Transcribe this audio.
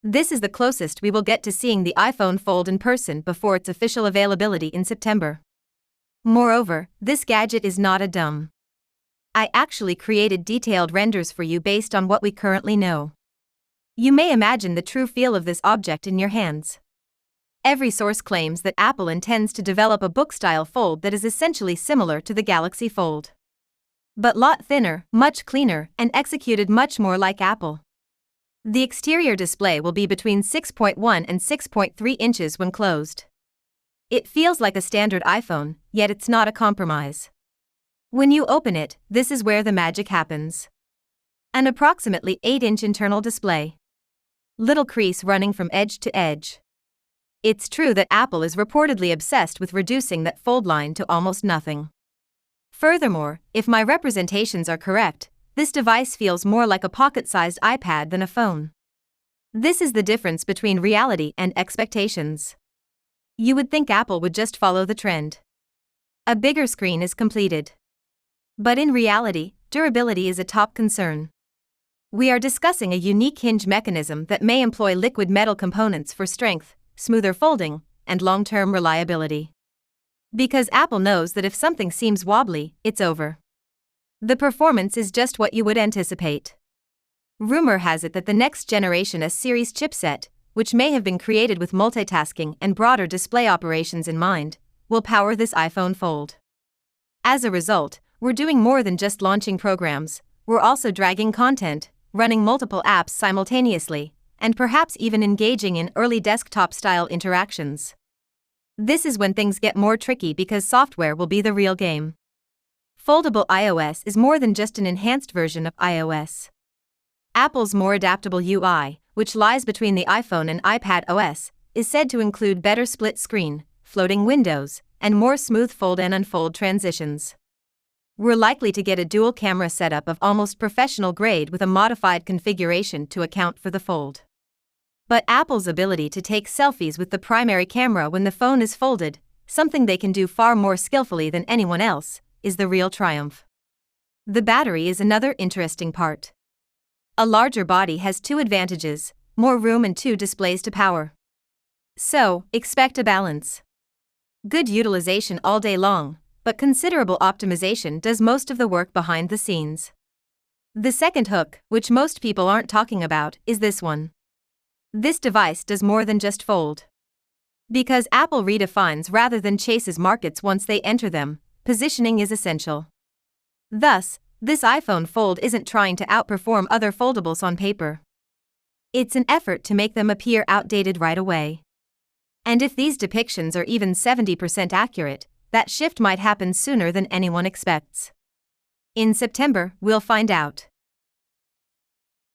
This is the closest we will get to seeing the iPhone Fold in person before its official availability in September. Moreover, this gadget is not a dumb. I actually created detailed renders for you based on what we currently know. You may imagine the true feel of this object in your hands. Every source claims that Apple intends to develop a book-style fold that is essentially similar to the Galaxy Fold, but lot thinner, much cleaner, and executed much more like Apple. The exterior display will be between 6.1 and 6.3 inches when closed. It feels like a standard iPhone, yet it's not a compromise. When you open it, this is where the magic happens. An approximately 8-inch internal display. Little crease running from edge to edge. It's true that Apple is reportedly obsessed with reducing that fold line to almost nothing. Furthermore, if my representations are correct, this device feels more like a pocket-sized iPad than a phone. This is the difference between reality and expectations. You would think Apple would just follow the trend. A bigger screen is completed. But in reality, durability is a top concern. We are discussing a unique hinge mechanism that may employ liquid metal components for strength, smoother folding, and long-term reliability. Because Apple knows that if something seems wobbly, it's over. The performance is just what you would anticipate. Rumor has it that the next generation S-series chipset, which may have been created with multitasking and broader display operations in mind, will power this iPhone Fold. As a result, we're doing more than just launching programs, we're also dragging content, running multiple apps simultaneously, and perhaps even engaging in early desktop-style interactions. This is when things get more tricky because software will be the real game. Foldable iOS is more than just an enhanced version of iOS. Apple's more adaptable UI, which lies between the iPhone and iPad OS, is said to include better split screen, floating windows, and more smooth fold and unfold transitions. We're likely to get a dual camera setup of almost professional grade with a modified configuration to account for the fold. But Apple's ability to take selfies with the primary camera when the phone is folded, something they can do far more skillfully than anyone else, is the real triumph. The battery is another interesting part. A larger body has two advantages: more room and two displays to power. So, expect a balance. Good utilization all day long, but considerable optimization does most of the work behind the scenes. The second hook, which most people aren't talking about, is this one. This device does more than just fold. Because Apple redefines rather than chases markets once they enter them, positioning is essential. Thus, this iPhone Fold isn't trying to outperform other foldables on paper. It's an effort to make them appear outdated right away. And if these depictions are even 70% accurate, that shift might happen sooner than anyone expects. In September, we'll find out.